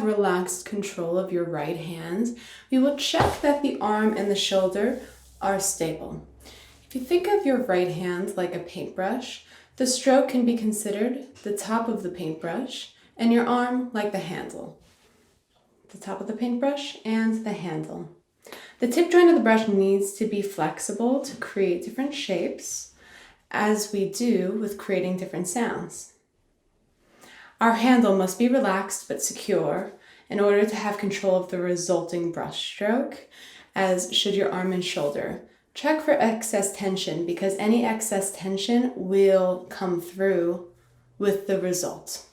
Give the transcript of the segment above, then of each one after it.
relaxed control of your right hand, we will check that the arm and the shoulder are stable. If you think of your right hand like a paintbrush, the stroke can be considered the top of the paintbrush and your arm like the handle. The top of the paintbrush and the handle. The tip joint of the brush needs to be flexible to create different shapes, as we do with creating different sounds. Our handle must be relaxed but secure in order to have control of the resulting brush stroke, as should your arm and shoulder. Check for excess tension, because any excess tension will come through with the result.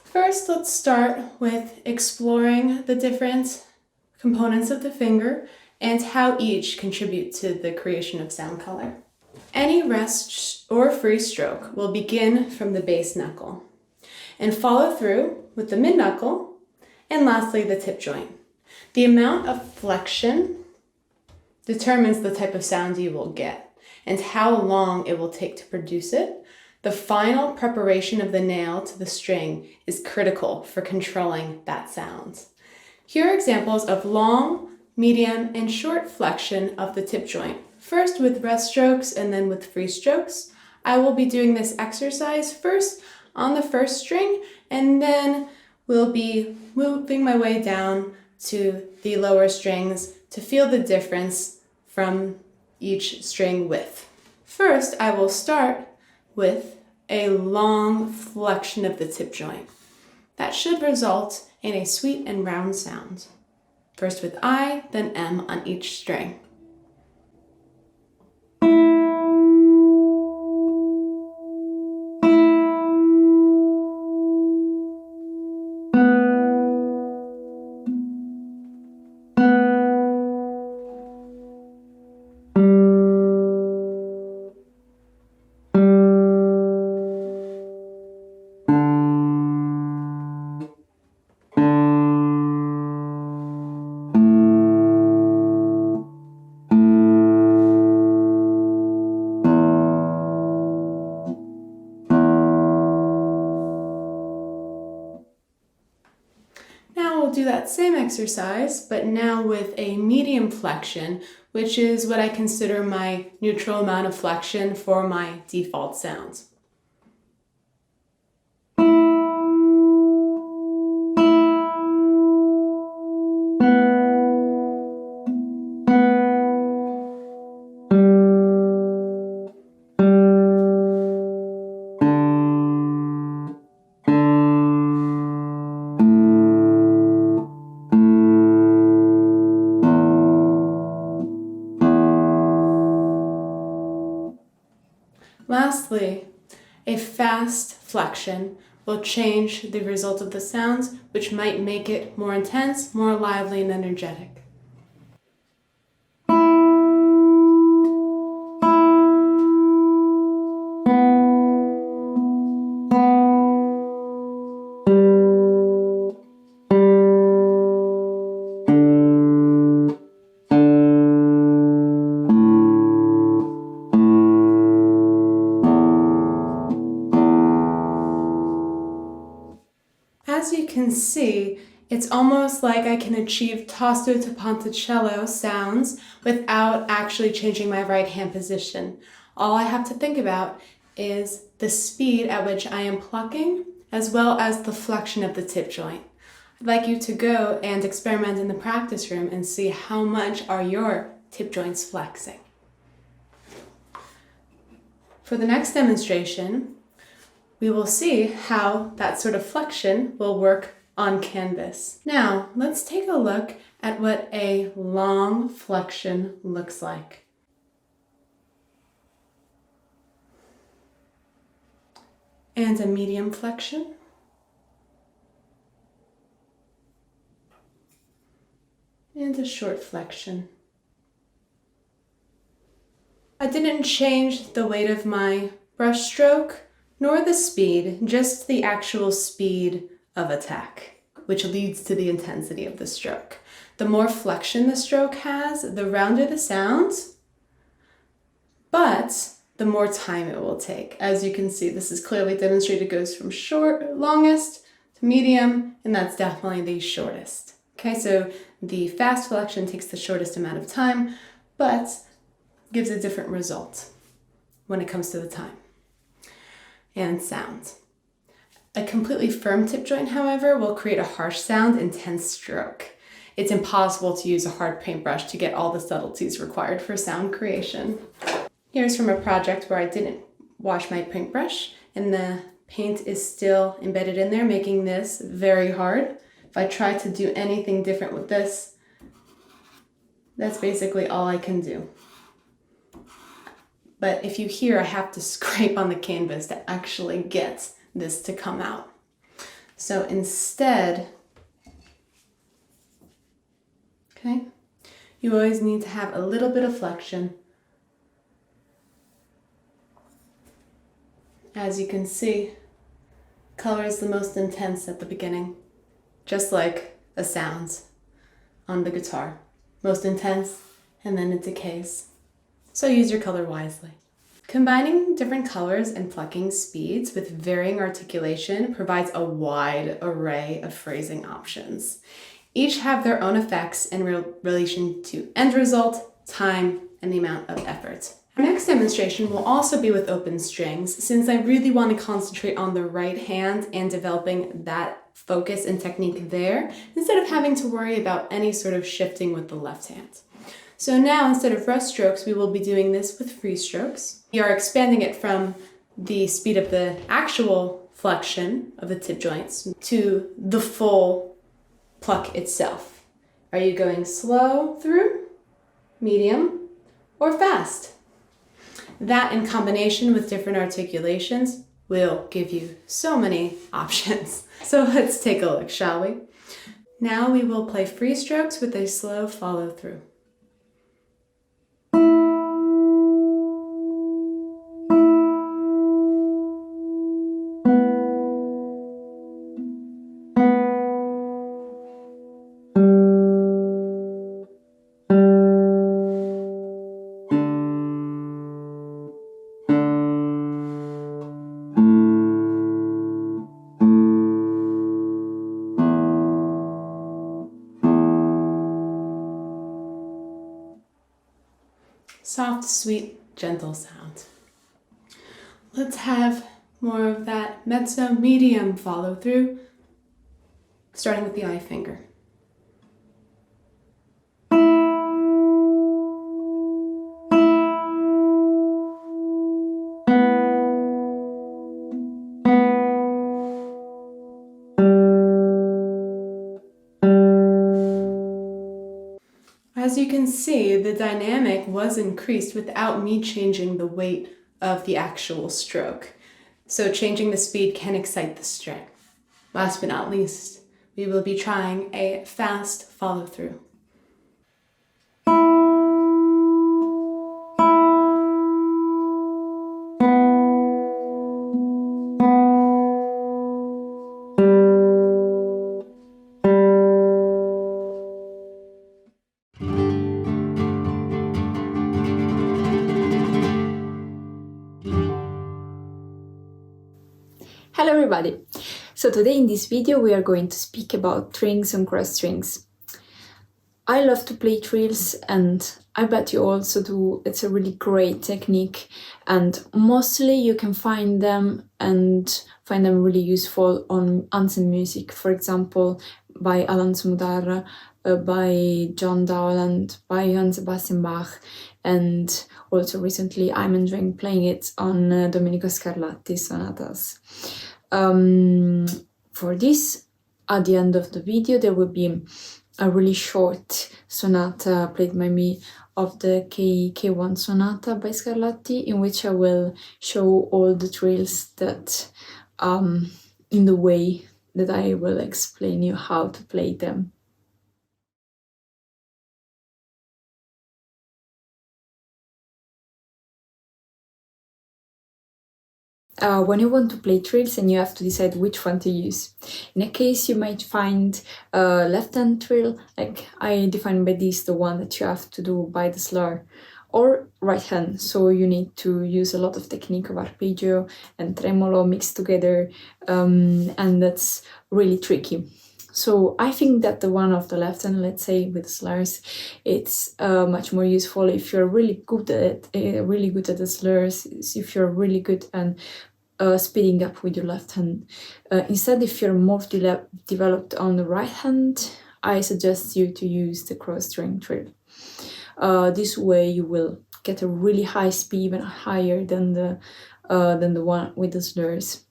First, let's start with exploring the different components of the finger and how each contribute to the creation of sound color. Any rest or free stroke will begin from the base knuckle and follow through with the mid knuckle and lastly the tip joint. The amount of flexion determines the type of sound you will get and how long it will take to produce it. The final preparation of the nail to the string is critical for controlling that sound. Here are examples of long, medium, and short flexion of the tip joint. First with rest strokes and then with free strokes. I will be doing this exercise first on the first string, and then we'll be moving my way down to the lower strings to feel the difference from each string width. First, I will start with a long flexion of the tip joint. That should result in a sweet and round sound. First with I, then M on each string. Do that same exercise, but now with a medium flexion, which is what I consider my neutral amount of flexion for my default sounds. Lastly, a fast flexion will change the result of the sounds, which might make it more intense, more lively, and energetic. As you can see, it's almost like I can achieve tasto to ponticello sounds without actually changing my right hand position. All I have to think about is the speed at which I am plucking, as well as the flexion of the tip joint. I'd like you to go and experiment in the practice room and see how much are your tip joints flexing. For the next demonstration, we will see how that sort of flexion will work on canvas. Now, let's take a look at what a long flexion looks like. And a medium flexion. And a short flexion. I didn't change the weight of my brush stroke, nor the speed, just the actual speed of attack, which leads to the intensity of the stroke. The more flexion the stroke has, the rounder the sound, but the more time it will take. As you can see, this is clearly demonstrated. It goes from longest medium, and that's definitely the shortest. Okay, so the fast flexion takes the shortest amount of time, but gives a different result when it comes to the time and sound. A completely firm tip joint, however, will create a harsh sound and tense stroke. It's impossible to use a hard paintbrush to get all the subtleties required for sound creation. Here's from a project where I didn't wash my paintbrush, and the paint is still embedded in there, making this very hard. If I try to do anything different with this, that's basically all I can do. But if you hear, I have to scrape on the canvas to actually get this to come out. So instead, okay, you always need to have a little bit of flexion. As you can see, color is the most intense at the beginning, just like a sound on the guitar. Most intense, and then it decays. So use your color wisely. Combining different colors and plucking speeds with varying articulation provides a wide array of phrasing options. Each have their own effects in relation to end result, time, and the amount of effort. Our next demonstration will also be with open strings, since I really want to concentrate on the right hand and developing that focus and technique there, instead of having to worry about any sort of shifting with the left hand. So now, instead of rough strokes, we will be doing this with free strokes. We are expanding it from the speed of the actual flexion of the tip joints to the full pluck itself. Are you going slow through, medium, or fast? That in combination with different articulations will give you so many options. So let's take a look, shall we? Now we will play free strokes with a slow follow through. Soft, sweet, gentle sound. Let's have more of that mezzo medium follow through, starting with the eye finger. As you can see, the dynamic was increased without me changing the weight of the actual stroke. So changing the speed can excite the string. Last but not least, we will be trying a fast follow through. Hello everybody! So today in this video we are going to speak about strings and cross strings. I love to play trills and I bet you also do. It's a really great technique and mostly you can find them really useful on anthem music, for example by Alan Sumudar, by John Dowland, by Johann Sebastian Bach, and also recently I'm enjoying playing it on Domenico Scarlatti sonatas. For this, at the end of the video, there will be a really short sonata played by me of the K1 sonata by Scarlatti, in which I will show all the trills that in the way that I will explain you how to play them. When you want to play trills and you have to decide which one to use. In a case you might find a left hand trill, like I define by this the one that you have to do by the slur, or right hand. So you need to use a lot of technique of arpeggio and tremolo mixed together, and that's really tricky. So I think that the one of the left hand, let's say with slurs, it's much more useful if you're really good at it, really good at the slurs, if you're really good and speeding up with your left hand. Instead, if you're more developed on the right hand, I suggest you to use the cross string trill. This way you will get a really high speed, even higher than the one with the slurs.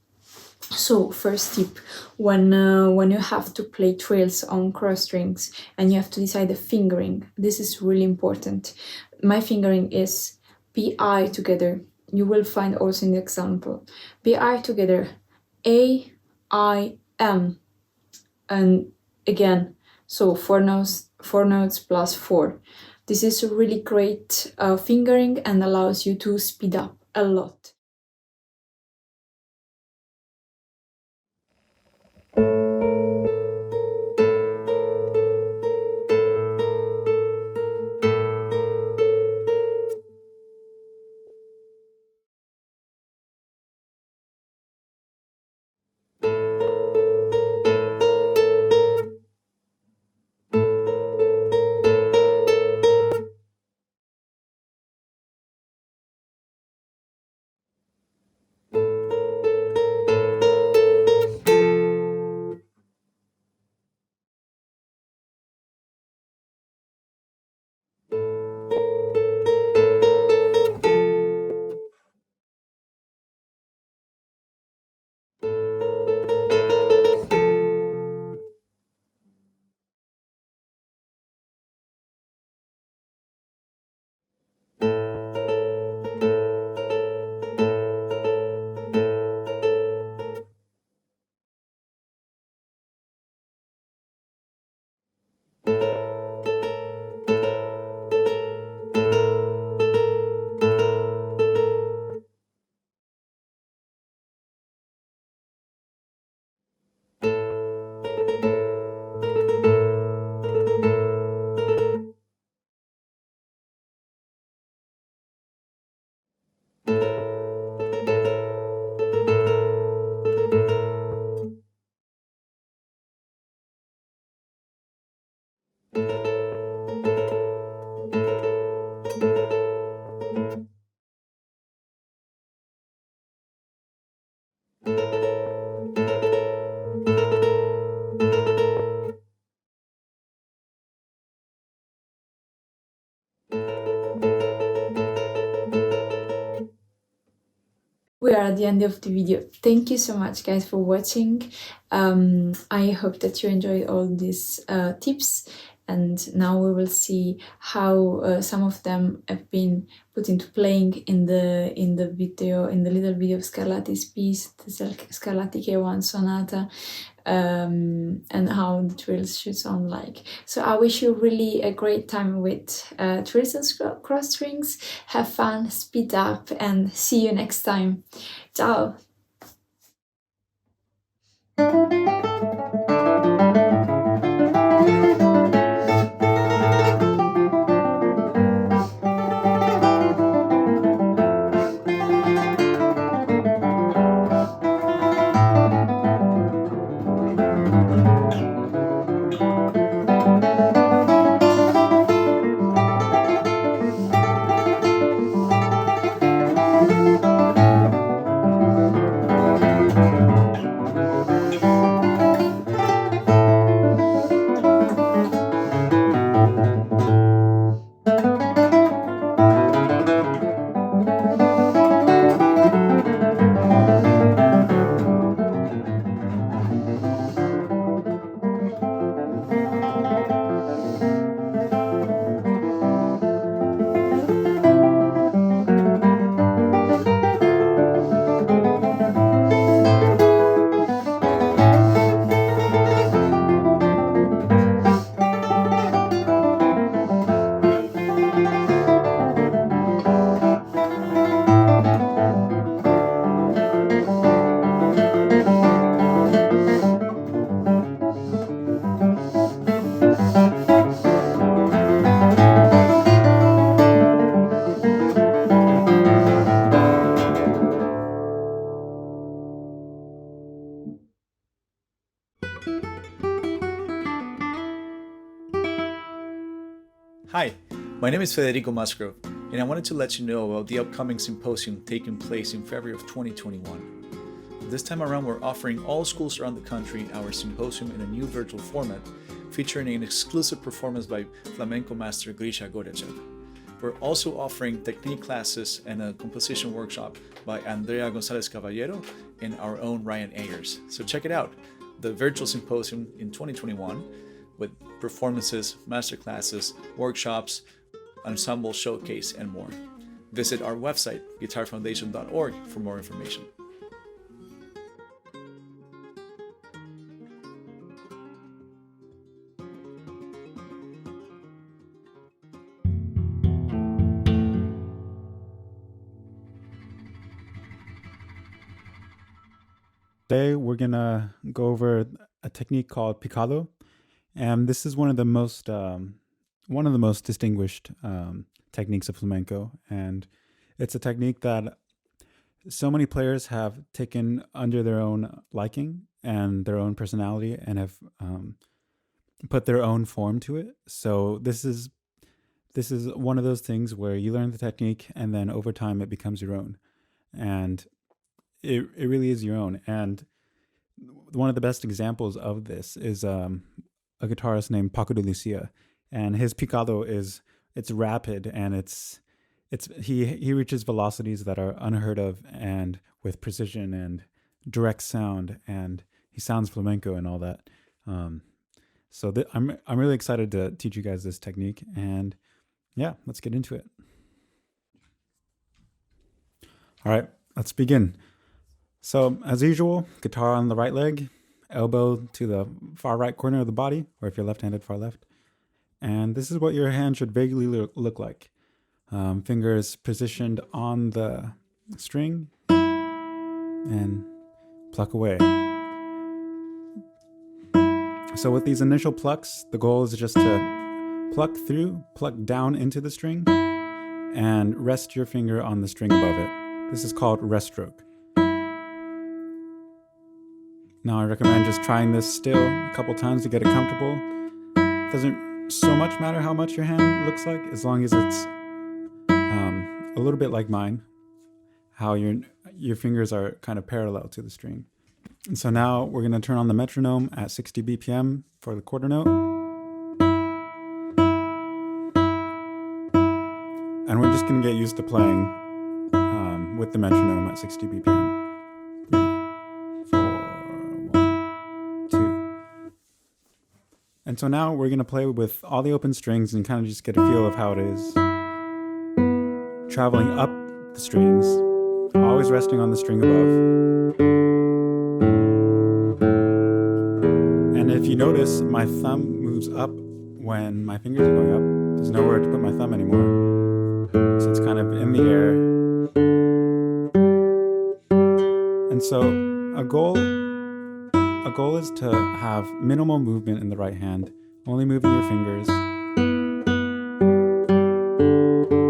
So first tip, when you have to play trills on cross strings and you have to decide the fingering, this is really important. My fingering is PI together. You will find also in the example. PI together, A, I, M. And again, so 4 notes plus 4. This is a really great fingering and allows you to speed up a lot. We are at the end of the video. Thank you so much, guys, for watching. I hope that you enjoyed all these tips, and now we will see how some of them have been put into playing in the video, in the little video of Scarlatti's piece, the Scarlatti K1 Sonata, and how the trills should sound like. So I wish you really a great time with trills and cross strings. Have fun, speed up, and see you next time. Ciao! Hi, my name is Federico Musgrove, and I wanted to let you know about the upcoming symposium taking place in February of 2021. This time around, we're offering all schools around the country our symposium in a new virtual format, featuring an exclusive performance by Flamenco master Grisha Gorechev. We're also offering technique classes and a composition workshop by Andrea Gonzalez Caballero and our own Ryan Ayers. So check it out, the virtual symposium in 2021 with performances, masterclasses, workshops, ensemble showcase, and more. Visit our website, guitarfoundation.org, for more information. Today we're gonna go over a technique called Picado, and this is one of the most distinguished techniques of flamenco, and it's a technique that so many players have taken under their own liking and their own personality, and have put their own form to it. So this is one of those things where you learn the technique, and then over time it becomes your own, and it really is your own. And one of the best examples of this is a guitarist named Paco de Lucia, and his picado it's rapid, and he reaches velocities that are unheard of, and with precision and direct sound, and he sounds flamenco and all that. So I'm really excited to teach you guys this technique, and yeah, let's get into it. All right, let's begin. So, as usual, guitar on the right leg, elbow to the far right corner of the body, or if you're left-handed, far left. And this is what your hand should vaguely look like. Fingers positioned on the string, and pluck away. So with these initial plucks, the goal is just to pluck down into the string, and rest your finger on the string above it. This is called rest stroke. Now I recommend just trying this still a couple times to get it comfortable. It doesn't so much matter how much your hand looks like, as long as it's a little bit like mine, how your fingers are kind of parallel to the string. And so now we're going to turn on the metronome at 60 BPM for the quarter note. And we're just going to get used to playing with the metronome at 60 BPM. And so now we're going to play with all the open strings and kind of just get a feel of how it is. Traveling up the strings, always resting on the string above. And if you notice, my thumb moves up when my fingers are going up. There's nowhere to put my thumb anymore. So it's kind of in the air. And so a goal is to have minimal movement in the right hand, only moving your fingers.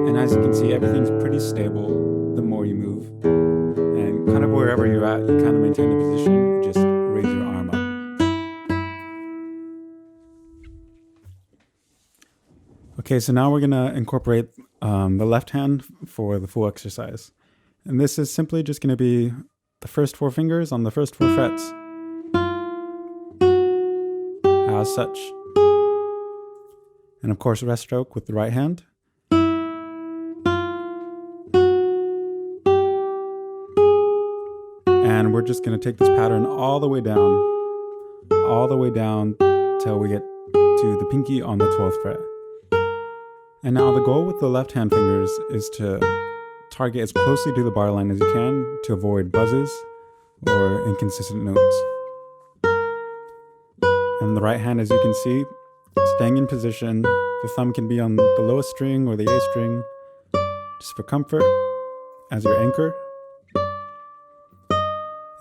And as you can see, everything's pretty stable the more you move. And kind of wherever you're at, you kind of maintain the position, you just raise your arm up. Okay, so now we're gonna incorporate the left hand for the full exercise. And this is simply just gonna be the first 4 fingers on the first 4 frets. As such. And of course, rest stroke with the right hand. And we're just going to take this pattern all the way down till we get to the pinky on the 12th fret. And now the goal with the left hand fingers is to target as closely to the bar line as you can to avoid buzzes or inconsistent notes. And the right hand, as you can see, staying in position. The thumb can be on the lowest string or the A string, just for comfort, as your anchor.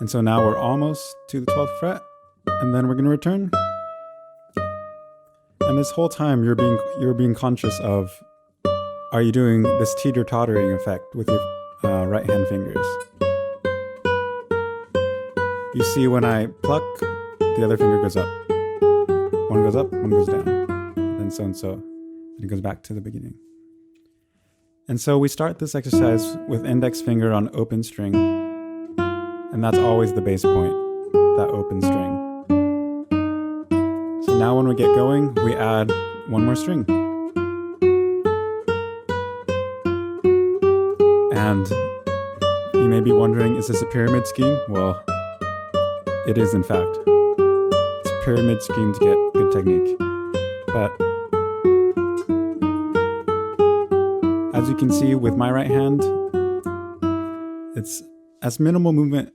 And so now we're almost to the 12th fret, and then we're going to return. And this whole time you're being conscious of, are you doing this teeter-tottering effect with your right hand fingers? You see, when I pluck, the other finger goes up. One goes up, one goes down, and so and so. and it goes back to the beginning. And so we start this exercise with index finger on open string, and that's always the bass point, that open string. So now when we get going, we add one more string. And you may be wondering, is this a pyramid scheme? Well, it is in fact. It's a pyramid scheme to get good technique. But as you can see with my right hand, it's as minimal movement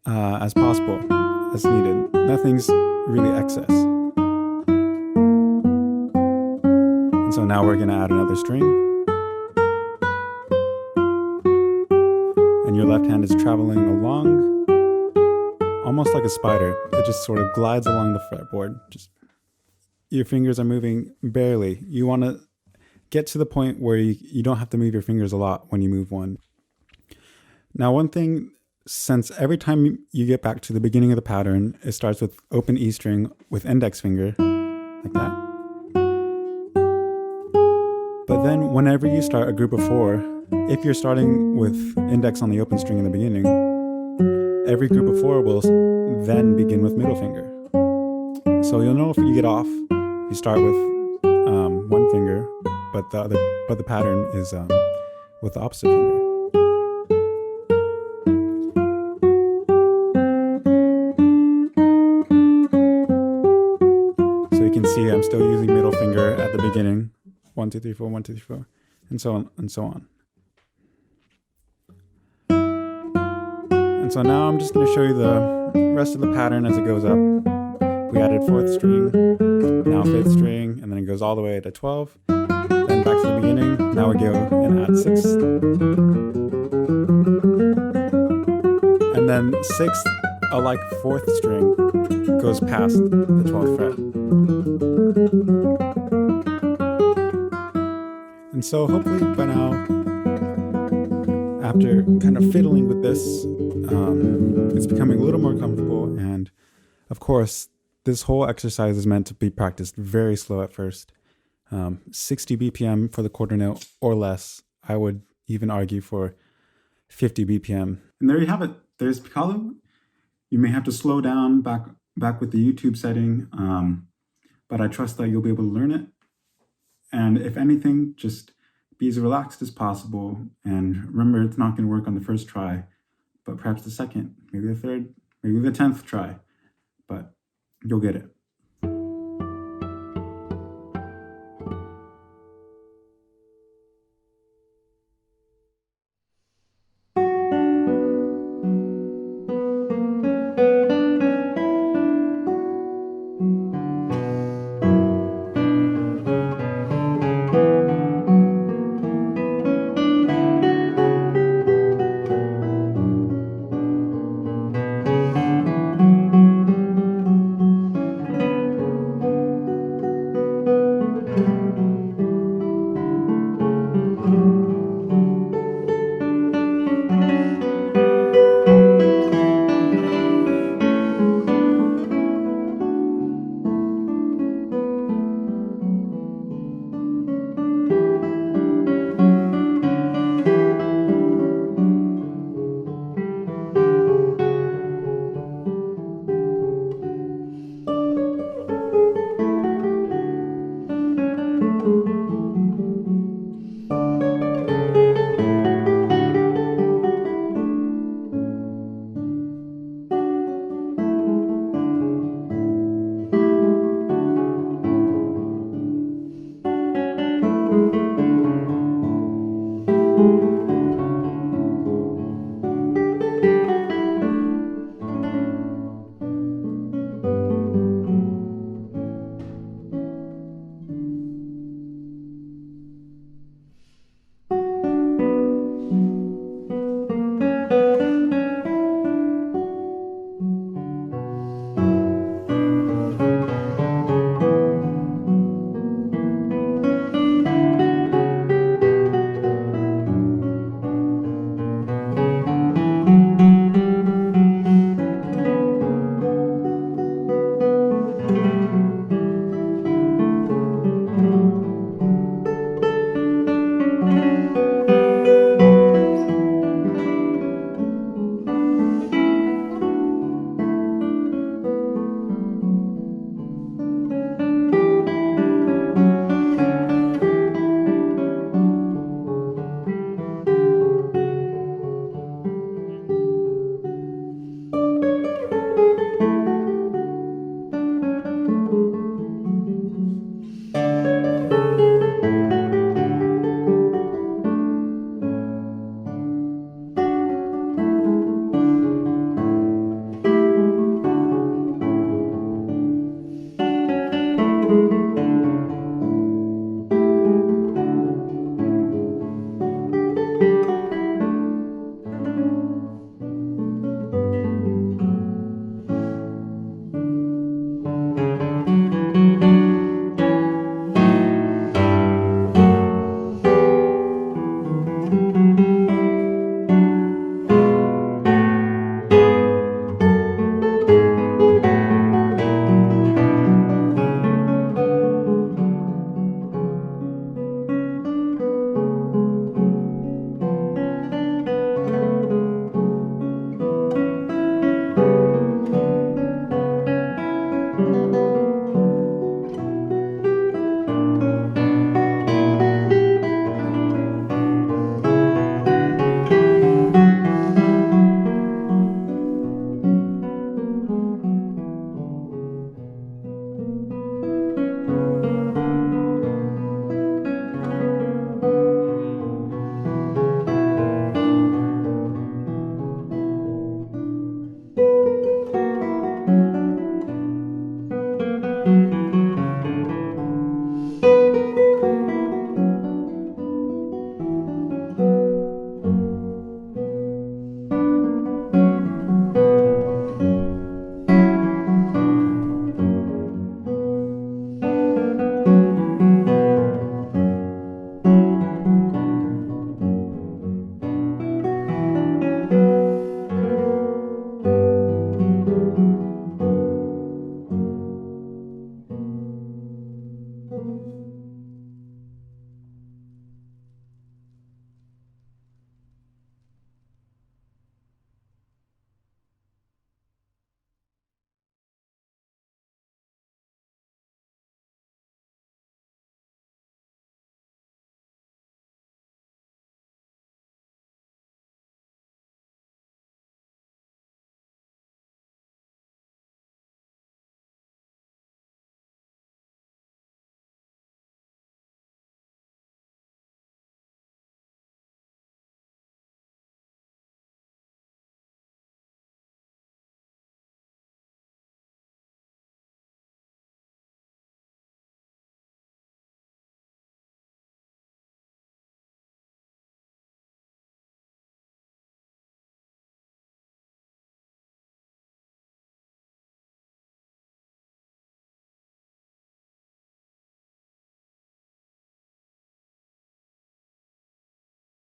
as possible, as needed. Nothing's really excess. And so now we're gonna add another string. And your left hand is traveling along, almost like a spider. It just sort of glides along the fretboard. Just your fingers are moving barely. You want to get to the point where you don't have to move your fingers a lot when you move one. Now, one thing, since every time you get back to the beginning of the pattern, it starts with open E string with index finger, like that. But then whenever you start a group of 4, if you're starting with index on the open string in the beginning, every group of 4 will then begin with middle finger. So you'll know if you get off, you start with one finger, but the pattern is with the opposite finger. So you can see I'm still using middle finger at the beginning. 1, 2, 3, 4, 1, 2, 3, 4, and so on and so on. And so now I'm just going to show you the rest of the pattern as it goes up. We added 4th string, now 5th string, and then it goes all the way to 12. Then back to the beginning. Now we go and add 6th. And then 6th, like 4th string, goes past the 12th fret. And so hopefully by now, after kind of fiddling with this, it's becoming a little more comfortable. And of course, this whole exercise is meant to be practiced very slow at first. 60 BPM for the quarter note or less. I would even argue for 50 BPM. And there you have it. There's Picado. You may have to slow down back with the YouTube setting, but I trust that you'll be able to learn it. And if anything, just be as relaxed as possible. And remember, it's not going to work on the first try, but perhaps the second, maybe the third, maybe the 10th try. But you'll get it.